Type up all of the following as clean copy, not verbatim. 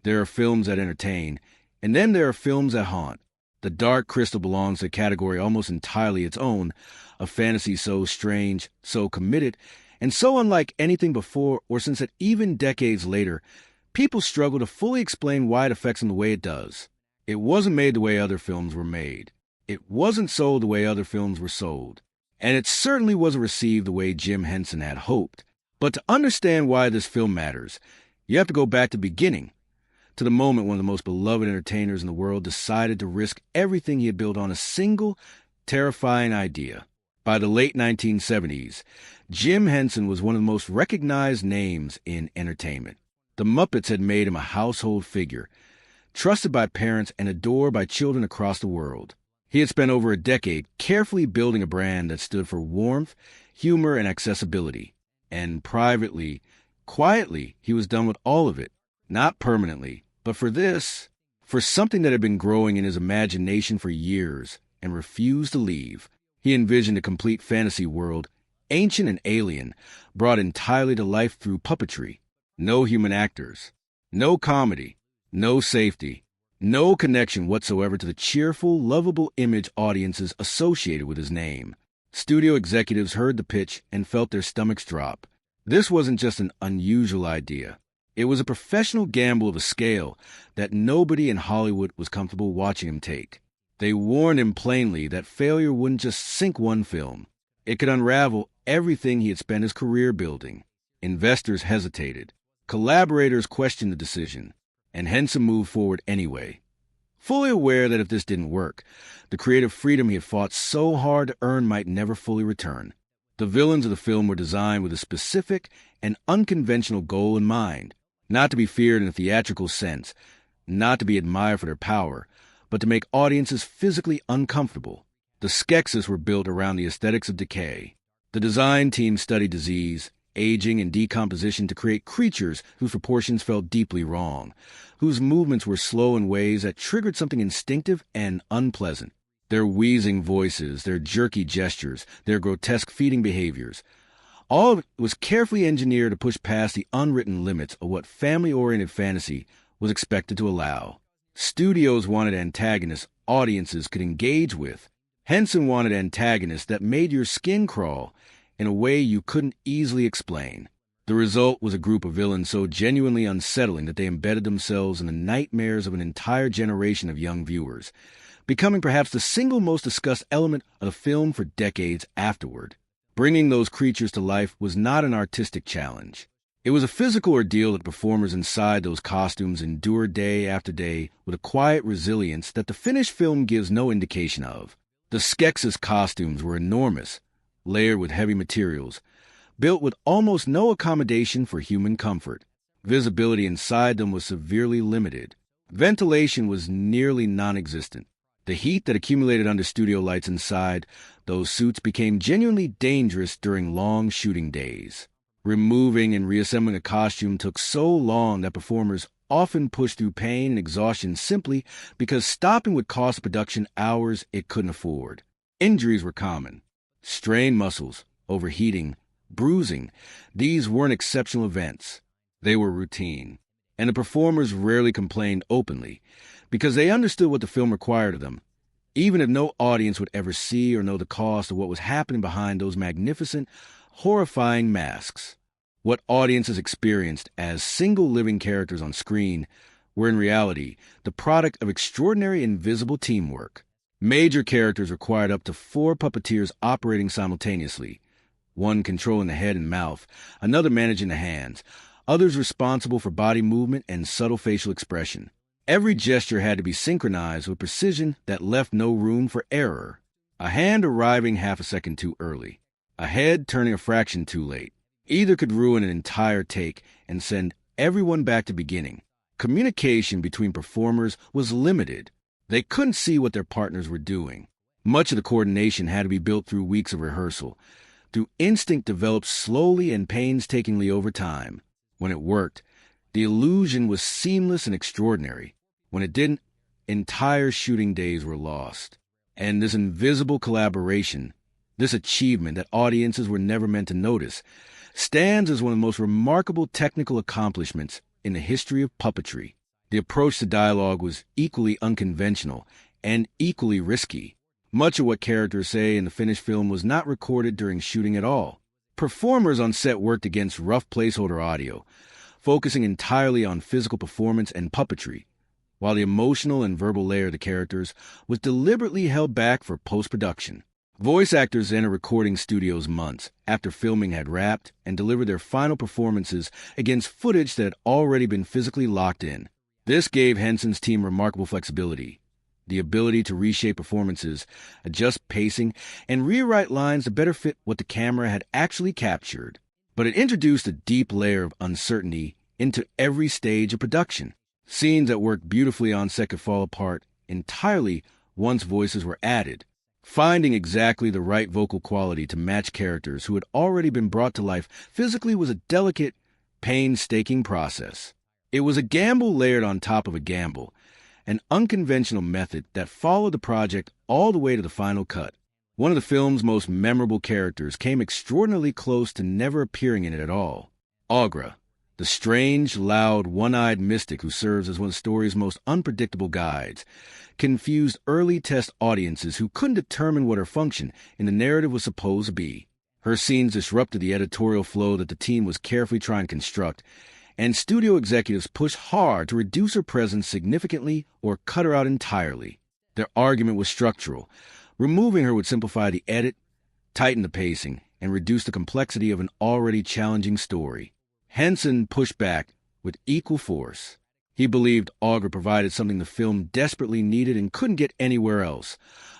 There are films that entertain, and then there are films that haunt. The Dark Crystal belongs to a category almost entirely its own, a fantasy so strange, so committed, and so unlike anything before or since that even decades later, people struggle to fully explain why it affects them the way it does. It wasn't made the way other films were made. It wasn't sold the way other films were sold. And it certainly wasn't received the way Jim Henson had hoped. But to understand why this film matters, you have to go back to the beginning, to the moment one of the most beloved entertainers in the world decided to risk everything he had built on a single, terrifying idea. By the late 1970s, Jim Henson was one of the most recognized names in entertainment. The Muppets had made him a household figure, trusted by parents and adored by children across the world. He had spent over a decade carefully building a brand that stood for warmth, humor, and accessibility. And privately, quietly, he was done with all of it. Not permanently, but for something that had been growing in his imagination for years and refused to leave. He envisioned a complete fantasy world, ancient and alien, brought entirely to life through puppetry. No human actors, no comedy, no safety, no connection whatsoever to the cheerful, lovable image audiences associated with his name. Studio executives heard the pitch and felt their stomachs drop. This wasn't just an unusual idea. It was a professional gamble of a scale that nobody in Hollywood was comfortable watching him take. They warned him plainly that failure wouldn't just sink one film. It could unravel everything he had spent his career building. Investors hesitated. Collaborators questioned the decision. And Henson moved forward anyway. Fully aware that if this didn't work, the creative freedom he had fought so hard to earn might never fully return. The villains of the film were designed with a specific and unconventional goal in mind. Not to be feared in a theatrical sense, not to be admired for their power, but to make audiences physically uncomfortable. The Skeksis were built around the aesthetics of decay. The design team studied disease, aging, and decomposition to create creatures whose proportions felt deeply wrong, whose movements were slow in ways that triggered something instinctive and unpleasant. Their wheezing voices, their jerky gestures, their grotesque feeding behaviors, all of it was carefully engineered to push past the unwritten limits of what family-oriented fantasy was expected to allow. Studios wanted antagonists audiences could engage with. Henson wanted antagonists that made your skin crawl in a way you couldn't easily explain. The result was a group of villains so genuinely unsettling that they embedded themselves in the nightmares of an entire generation of young viewers, becoming perhaps the single most discussed element of the film for decades afterward. Bringing those creatures to life was not an artistic challenge. It was a physical ordeal that the performers inside those costumes endured day after day with a quiet resilience that the finished film gives no indication of. The Skeksis costumes were enormous, layered with heavy materials, built with almost no accommodation for human comfort. Visibility inside them was severely limited. Ventilation was nearly non-existent. The heat that accumulated under studio lights inside those suits became genuinely dangerous during long shooting days. Removing and reassembling a costume took so long that performers often pushed through pain and exhaustion simply because stopping would cost production hours it couldn't afford. Injuries were common. Strained muscles, overheating, bruising, these weren't exceptional events. They were routine. And the performers rarely complained openly because they understood what the film required of them, even if no audience would ever see or know the cost of what was happening behind those magnificent, horrifying masks. What audiences experienced as single living characters on screen were in reality the product of extraordinary invisible teamwork. Major characters required up to 4 puppeteers operating simultaneously, one controlling the head and mouth, another managing the hands, others responsible for body movement and subtle facial expression. Every gesture had to be synchronized with precision that left no room for error. A hand arriving half a second too early, a head turning a fraction too late. Either could ruin an entire take and send everyone back to beginning. Communication between performers was limited. They couldn't see what their partners were doing. Much of the coordination had to be built through weeks of rehearsal, through instinct developed slowly and painstakingly over time. When it worked, the illusion was seamless and extraordinary. When it didn't, entire shooting days were lost. And this invisible collaboration, this achievement that audiences were never meant to notice, stands as one of the most remarkable technical accomplishments in the history of puppetry. The approach to dialogue was equally unconventional and equally risky. Much of what characters say in the finished film was not recorded during shooting at all. Performers on set worked against rough placeholder audio, focusing entirely on physical performance and puppetry, while the emotional and verbal layer of the characters was deliberately held back for post-production. Voice actors entered recording studios months after filming had wrapped and delivered their final performances against footage that had already been physically locked in. This gave Henson's team remarkable flexibility, the ability to reshape performances, adjust pacing, and rewrite lines to better fit what the camera had actually captured. But it introduced a deep layer of uncertainty into every stage of production. Scenes that worked beautifully on set could fall apart entirely once voices were added. Finding exactly the right vocal quality to match characters who had already been brought to life physically was a delicate, painstaking process. It was a gamble layered on top of a gamble, an unconventional method that followed the project all the way to the final cut. One of the film's most memorable characters came extraordinarily close to never appearing in it at all. Aughra, the strange, loud, one-eyed mystic who serves as one of the story's most unpredictable guides, confused early test audiences who couldn't determine what her function in the narrative was supposed to be. Her scenes disrupted the editorial flow that the team was carefully trying to construct, and studio executives pushed hard to reduce her presence significantly or cut her out entirely. Their argument was structural. Removing her would simplify the edit, tighten the pacing, and reduce the complexity of an already challenging story. Henson pushed back with equal force. He believed Aughra provided something the film desperately needed and couldn't get anywhere else,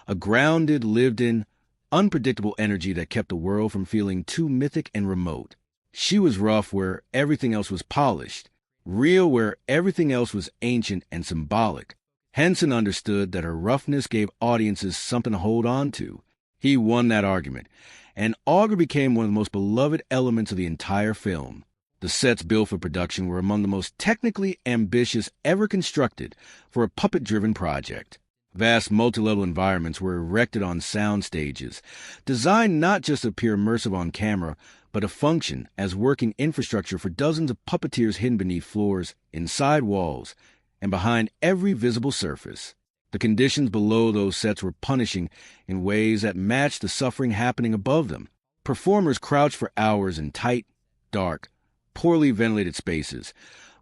a grounded, lived-in, unpredictable energy that kept the world from feeling too mythic and remote. She was rough where everything else was polished, real where everything else was ancient and symbolic. Henson understood that her roughness gave audiences something to hold on to. He won that argument, and Aughra became one of the most beloved elements of the entire film. The sets built for production were among the most technically ambitious ever constructed for a puppet-driven project. Vast multi-level environments were erected on sound stages, designed not just to appear immersive on camera, but to function as working infrastructure for dozens of puppeteers hidden beneath floors, inside walls, and behind every visible surface. The conditions below those sets were punishing in ways that matched the suffering happening above them. Performers crouched for hours in tight, dark, poorly ventilated spaces,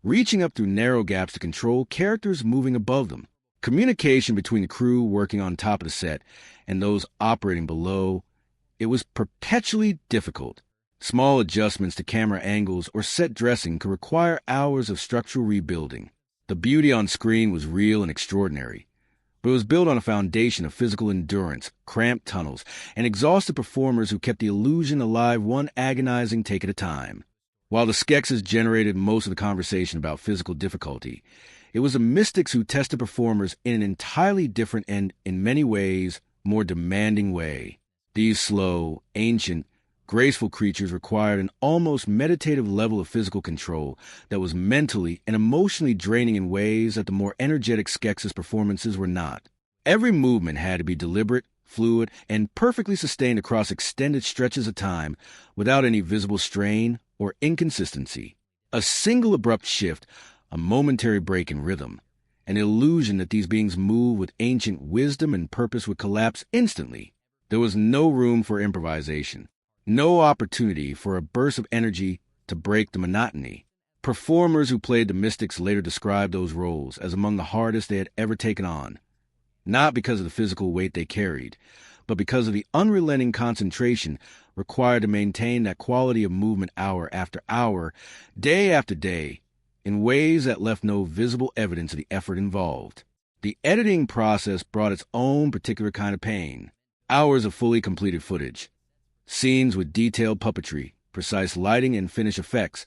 reaching up through narrow gaps to control characters moving above them. Communication between the crew working on top of the set and those operating below, it was perpetually difficult. Small adjustments to camera angles or set dressing could require hours of structural rebuilding. The beauty on screen was real and extraordinary, but it was built on a foundation of physical endurance, cramped tunnels, and exhausted performers who kept the illusion alive one agonizing take at a time. While the Skeksis generated most of the conversation about physical difficulty, it was the mystics who tested performers in an entirely different and, in many ways, more demanding way. These slow, ancient, graceful creatures required an almost meditative level of physical control that was mentally and emotionally draining in ways that the more energetic Skeksis performances were not. Every movement had to be deliberate, fluid, and perfectly sustained across extended stretches of time without any visible strain or inconsistency. A single abrupt shift, a momentary break in rhythm, an illusion that these beings moved with ancient wisdom and purpose would collapse instantly. There was no room for improvisation, no opportunity for a burst of energy to break the monotony. Performers who played the mystics later described those roles as among the hardest they had ever taken on, not because of the physical weight they carried, but because of the unrelenting concentration required to maintain that quality of movement hour after hour, day after day, in ways that left no visible evidence of the effort involved. The editing process brought its own particular kind of pain. Hours of fully completed footage, scenes with detailed puppetry, precise lighting, and finished effects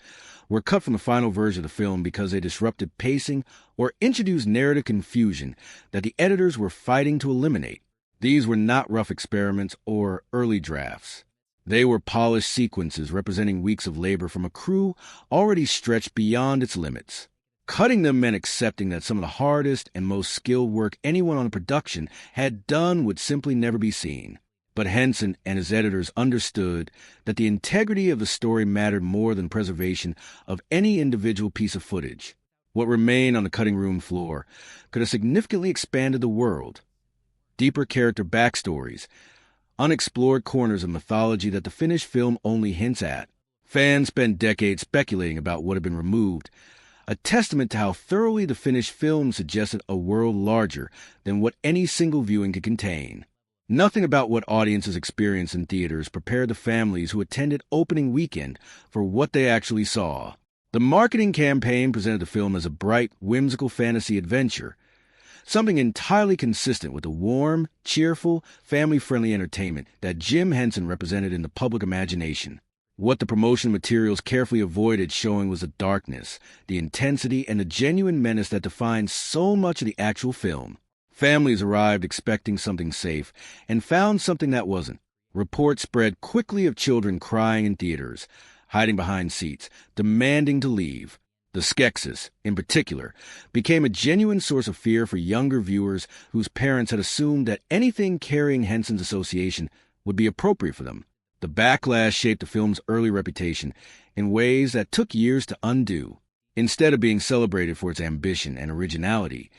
were cut from the final version of the film because they disrupted pacing or introduced narrative confusion that the editors were fighting to eliminate. These were not rough experiments or early drafts. They were polished sequences representing weeks of labor from a crew already stretched beyond its limits. Cutting them meant accepting that some of the hardest and most skilled work anyone on production had done would simply never be seen. But Henson and his editors understood that the integrity of the story mattered more than preservation of any individual piece of footage. What remained on the cutting room floor could have significantly expanded the world. Deeper character backstories, unexplored corners of mythology that the finished film only hints at. Fans spent decades speculating about what had been removed, a testament to how thoroughly the finished film suggested a world larger than what any single viewing could contain. Nothing about what audiences experienced in theaters prepared the families who attended opening weekend for what they actually saw. The marketing campaign presented the film as a bright, whimsical fantasy adventure, something entirely consistent with the warm, cheerful, family-friendly entertainment that Jim Henson represented in the public imagination. What the promotional materials carefully avoided showing was the darkness, the intensity, and the genuine menace that defined so much of the actual film. Families arrived expecting something safe and found something that wasn't. Reports spread quickly of children crying in theaters, hiding behind seats, demanding to leave. The Skeksis, in particular, became a genuine source of fear for younger viewers whose parents had assumed that anything carrying Henson's association would be appropriate for them. The backlash shaped the film's early reputation in ways that took years to undo. Instead of being celebrated for its ambition and originality,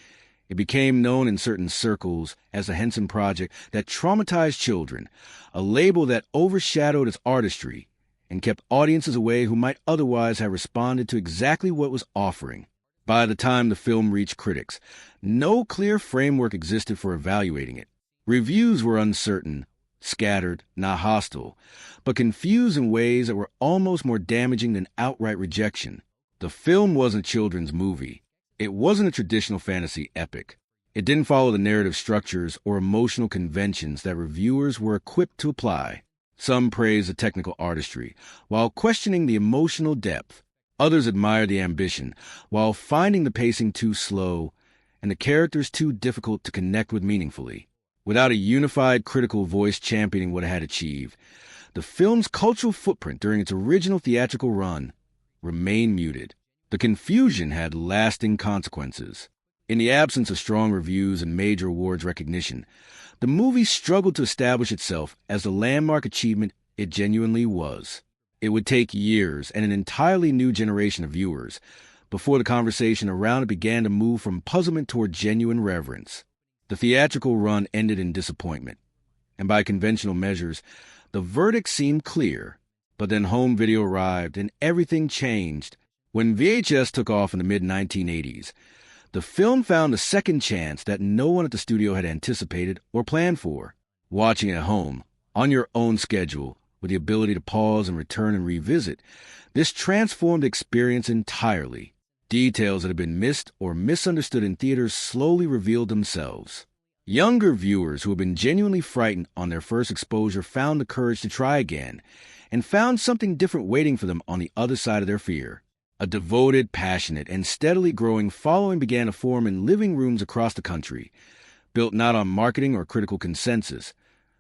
it became known in certain circles as the Henson Project that traumatized children, a label that overshadowed its artistry and kept audiences away who might otherwise have responded to exactly what it was offering. By the time the film reached critics, no clear framework existed for evaluating it. Reviews were uncertain, scattered, not hostile, but confused in ways that were almost more damaging than outright rejection. The film wasn't a children's movie. It wasn't a traditional fantasy epic. It didn't follow the narrative structures or emotional conventions that reviewers were equipped to apply. Some praised the technical artistry, while questioning the emotional depth. Others admired the ambition, while finding the pacing too slow and the characters too difficult to connect with meaningfully. Without a unified critical voice championing what it had achieved, the film's cultural footprint during its original theatrical run remained muted. The confusion had lasting consequences. In the absence of strong reviews and major awards recognition, the movie struggled to establish itself as the landmark achievement it genuinely was. It would take years and an entirely new generation of viewers before the conversation around it began to move from puzzlement toward genuine reverence. The theatrical run ended in disappointment, and by conventional measures, the verdict seemed clear. But then home video arrived, and everything changed. When VHS took off in the mid-1980s, the film found a second chance that no one at the studio had anticipated or planned for. Watching at home, on your own schedule, with the ability to pause and return and revisit, this transformed the experience entirely. Details that had been missed or misunderstood in theaters slowly revealed themselves. Younger viewers who had been genuinely frightened on their first exposure found the courage to try again, and found something different waiting for them on the other side of their fear. A devoted, passionate, and steadily growing following began to form in living rooms across the country, built not on marketing or critical consensus,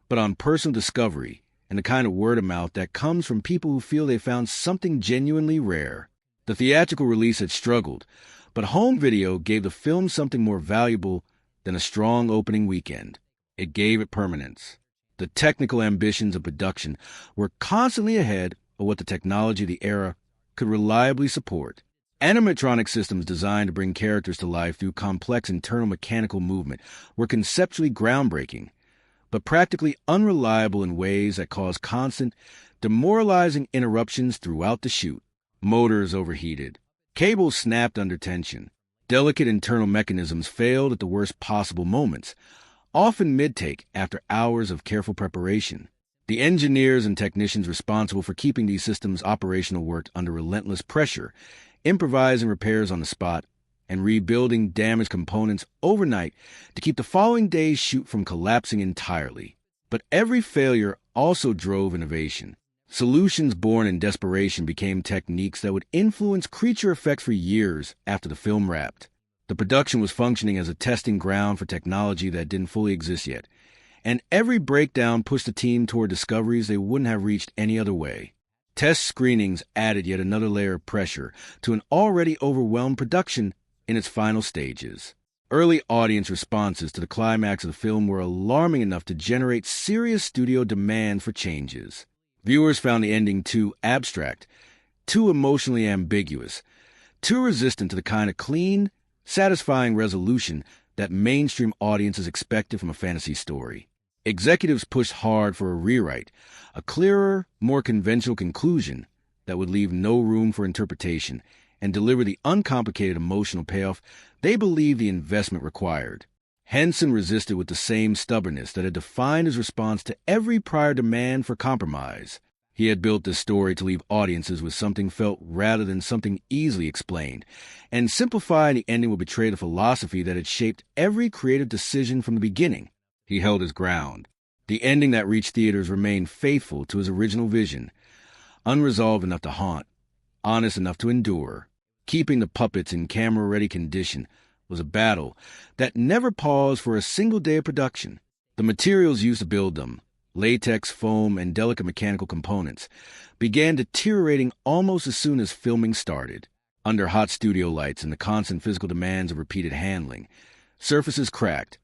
but on personal discovery and the kind of word of mouth that comes from people who feel they found something genuinely rare. The theatrical release had struggled, but home video gave the film something more valuable than a strong opening weekend. It gave it permanence. The technical ambitions of production were constantly ahead of what the technology of the era could reliably support. Animatronic systems designed to bring characters to life through complex internal mechanical movement were conceptually groundbreaking, but practically unreliable in ways that caused constant, demoralizing interruptions throughout the shoot. Motors overheated. Cables snapped under tension. Delicate internal mechanisms failed at the worst possible moments, often mid-take after hours of careful preparation. The engineers and technicians responsible for keeping these systems operational worked under relentless pressure, improvising repairs on the spot, and rebuilding damaged components overnight to keep the following day's shoot from collapsing entirely. But every failure also drove innovation. Solutions born in desperation became techniques that would influence creature effects for years after the film wrapped. The production was functioning as a testing ground for technology that didn't fully exist yet, and every breakdown pushed the team toward discoveries they wouldn't have reached any other way. Test screenings added yet another layer of pressure to an already overwhelmed production in its final stages. Early audience responses to the climax of the film were alarming enough to generate serious studio demand for changes. Viewers found the ending too abstract, too emotionally ambiguous, too resistant to the kind of clean, satisfying resolution that mainstream audiences expected from a fantasy story. Executives pushed hard for a rewrite, a clearer, more conventional conclusion that would leave no room for interpretation and deliver the uncomplicated emotional payoff they believed the investment required. Henson resisted with the same stubbornness that had defined his response to every prior demand for compromise. He had built this story to leave audiences with something felt rather than something easily explained, and simplifying the ending would betray the philosophy that had shaped every creative decision from the beginning. He held his ground. The ending that reached theaters remained faithful to his original vision, unresolved enough to haunt, honest enough to endure. Keeping the puppets in camera-ready condition was a battle that never paused for a single day of production. The materials used to build them, latex, foam, and delicate mechanical components, began deteriorating almost as soon as filming started. Under hot studio lights and the constant physical demands of repeated handling, surfaces cracked,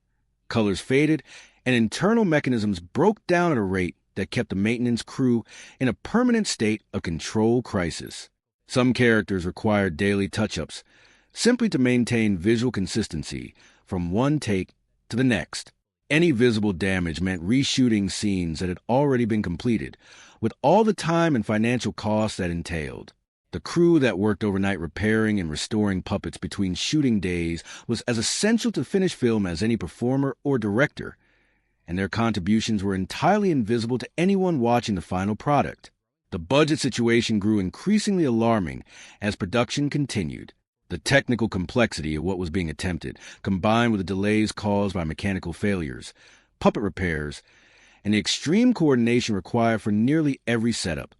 colors faded, and internal mechanisms broke down at a rate that kept the maintenance crew in a permanent state of control crisis. Some characters required daily touch-ups, simply to maintain visual consistency from one take to the next. Any visible damage meant reshooting scenes that had already been completed, with all the time and financial costs that entailed. The crew that worked overnight repairing and restoring puppets between shooting days was as essential to finished film as any performer or director, and their contributions were entirely invisible to anyone watching the final product. The budget situation grew increasingly alarming as production continued. The technical complexity of what was being attempted, combined with the delays caused by mechanical failures, puppet repairs, and the extreme coordination required for nearly every setup,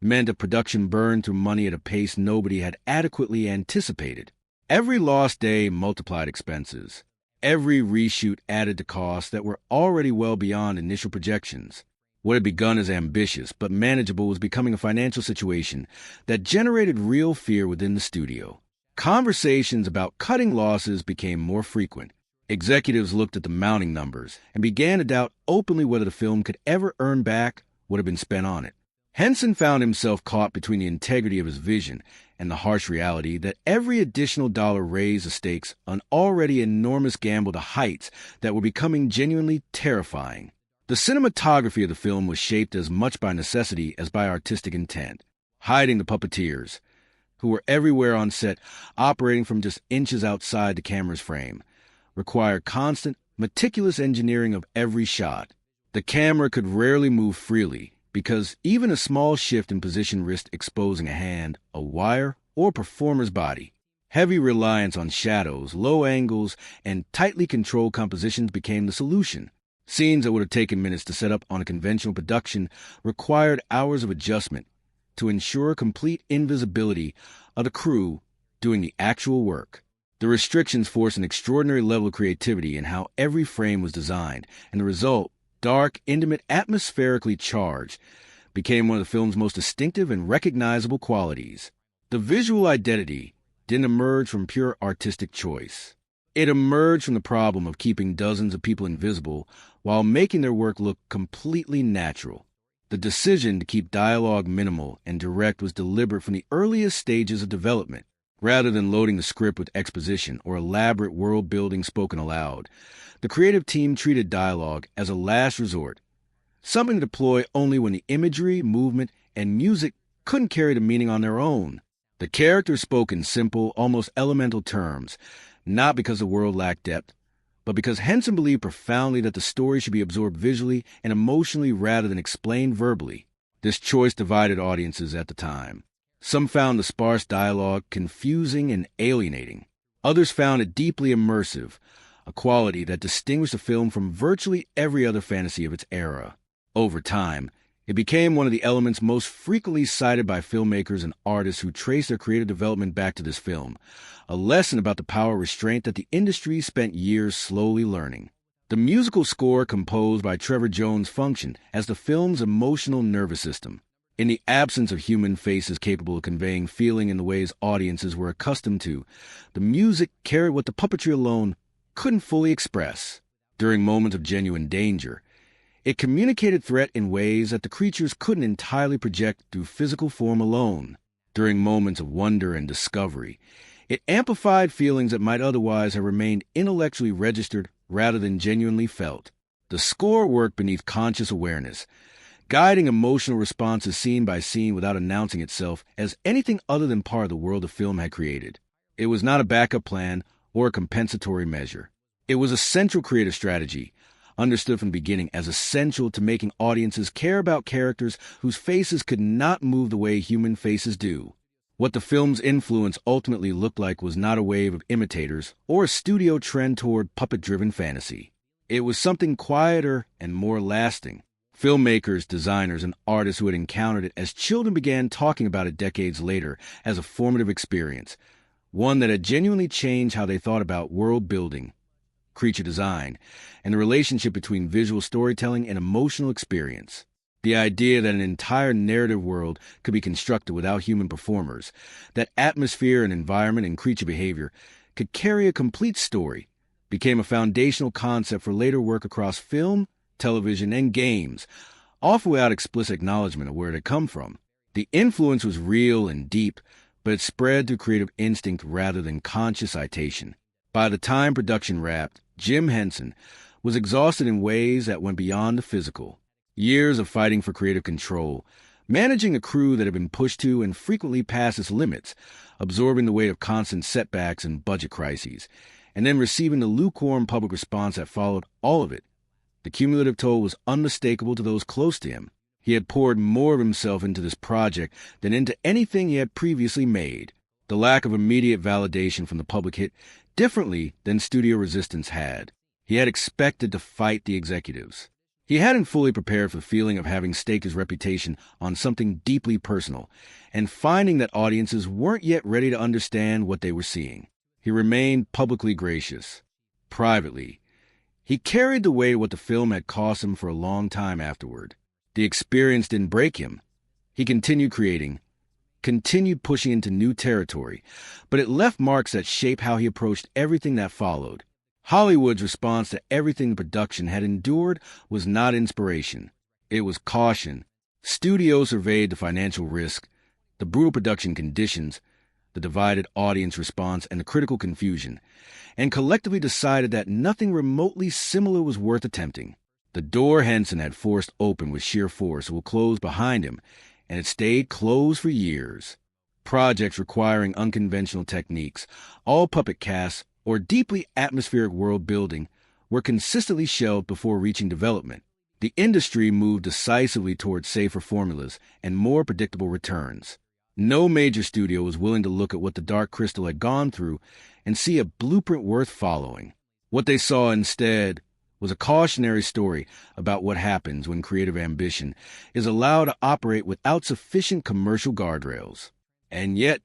meant a production burned through money at a pace nobody had adequately anticipated. Every lost day multiplied expenses. Every reshoot added to costs that were already well beyond initial projections. What had begun as ambitious but manageable was becoming a financial situation that generated real fear within the studio. Conversations about cutting losses became more frequent. Executives looked at the mounting numbers and began to doubt openly whether the film could ever earn back what had been spent on it. Henson found himself caught between the integrity of his vision and the harsh reality that every additional dollar raised the stakes, an already enormous gamble, to heights that were becoming genuinely terrifying. The cinematography of the film was shaped as much by necessity as by artistic intent. Hiding the puppeteers, who were everywhere on set, operating from just inches outside the camera's frame, required constant, meticulous engineering of every shot. The camera could rarely move freely, because even a small shift in position risked exposing a hand, a wire, or a performer's body. Heavy reliance on shadows, low angles, and tightly controlled compositions became the solution. Scenes that would have taken minutes to set up on a conventional production required hours of adjustment to ensure complete invisibility of the crew doing the actual work. The restrictions forced an extraordinary level of creativity in how every frame was designed, and the result, dark, intimate, atmospherically charged, became one of the film's most distinctive and recognizable qualities. The visual identity didn't emerge from pure artistic choice. It emerged from the problem of keeping dozens of people invisible while making their work look completely natural. The decision to keep dialogue minimal and direct was deliberate from the earliest stages of development. Rather than loading the script with exposition or elaborate world-building spoken aloud, the creative team treated dialogue as a last resort, something to deploy only when the imagery, movement, and music couldn't carry the meaning on their own. The characters spoke in simple, almost elemental terms, not because the world lacked depth, but because Henson believed profoundly that the story should be absorbed visually and emotionally rather than explained verbally. This choice divided audiences at the time. Some found the sparse dialogue confusing and alienating. Others found it deeply immersive, a quality that distinguished the film from virtually every other fantasy of its era. Over time, it became one of the elements most frequently cited by filmmakers and artists who trace their creative development back to this film, a lesson about the power of restraint that the industry spent years slowly learning. The musical score composed by Trevor Jones functioned as the film's emotional nervous system. In the absence of human faces capable of conveying feeling in the ways audiences were accustomed to, the music carried what the puppetry alone couldn't fully express. During moments of genuine danger, it communicated threat in ways that the creatures couldn't entirely project through physical form alone. during moments of wonder and discovery. It amplified feelings that might otherwise have remained intellectually registered rather than genuinely felt. The score worked beneath conscious awareness, guiding emotional responses scene by scene without announcing itself as anything other than part of the world the film had created. It was not a backup plan or a compensatory measure. It was a central creative strategy, understood from the beginning as essential to making audiences care about characters whose faces could not move the way human faces do. What the film's influence ultimately looked like was not a wave of imitators or a studio trend toward puppet-driven fantasy. It was something quieter and more lasting. Filmmakers, designers, and artists who had encountered it as children began talking about it decades later as a formative experience, one that had genuinely changed how they thought about world building, creature design, and the relationship between visual storytelling and emotional experience. The idea that an entire narrative world could be constructed without human performers, that atmosphere and environment and creature behavior could carry a complete story, became a foundational concept for later work across film, television, and games, often without explicit acknowledgement of where it had come from. The influence was real and deep, but it spread through creative instinct rather than conscious citation. By the time production wrapped, Jim Henson was exhausted in ways that went beyond the physical. Years of fighting for creative control, managing a crew that had been pushed to and frequently past its limits, absorbing the weight of constant setbacks and budget crises, and then receiving the lukewarm public response that followed all of it. The cumulative toll was unmistakable to those close to him. He had poured more of himself into this project than into anything he had previously made. The lack of immediate validation from the public hit differently than studio resistance had. He had expected to fight the executives. He hadn't fully prepared for the feeling of having staked his reputation on something deeply personal and finding that audiences weren't yet ready to understand what they were seeing. He remained publicly gracious. Privately, he carried the weight of what the film had cost him for a long time afterward. The experience didn't break him. He continued creating, continued pushing into new territory, but it left marks that shaped how he approached everything that followed. Hollywood's response to everything the production had endured was not inspiration. It was caution. Studios surveyed the financial risk, the brutal production conditions, the divided audience response, and the critical confusion, and collectively decided that nothing remotely similar was worth attempting. The door Henson had forced open with sheer force will close behind him, and it stayed closed for years. Projects requiring unconventional techniques, all puppet casts, or deeply atmospheric world building were consistently shelved before reaching development. The industry moved decisively towards safer formulas and more predictable returns. No major studio was willing to look at what the Dark Crystal had gone through and see a blueprint worth following. What they saw instead was a cautionary story about what happens when creative ambition is allowed to operate without sufficient commercial guardrails. And yet,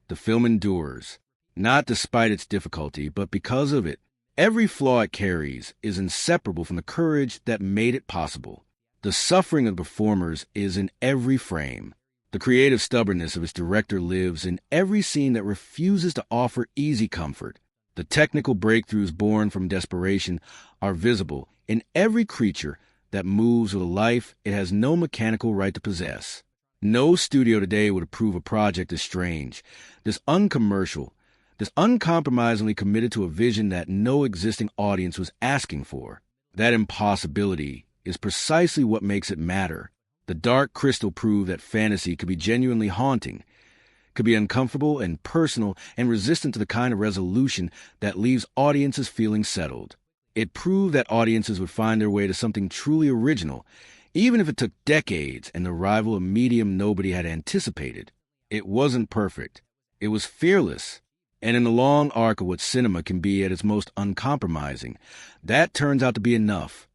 the film endures. Not despite its difficulty, but because of it. Every flaw it carries is inseparable from the courage that made it possible. The suffering of the performers is in every frame. The creative stubbornness of its director lives in every scene that refuses to offer easy comfort. The technical breakthroughs born from desperation are visible in every creature that moves with a life it has no mechanical right to possess. No studio today would approve a project this strange, this uncommercial, this uncompromisingly committed to a vision that no existing audience was asking for. That impossibility is precisely what makes it matter. The Dark Crystal proved that fantasy could be genuinely haunting, could be uncomfortable and personal and resistant to the kind of resolution that leaves audiences feeling settled. It proved that audiences would find their way to something truly original, even if it took decades and the arrival of a medium nobody had anticipated. It wasn't perfect. It was fearless. And in the long arc of what cinema can be at its most uncompromising, that turns out to be enough.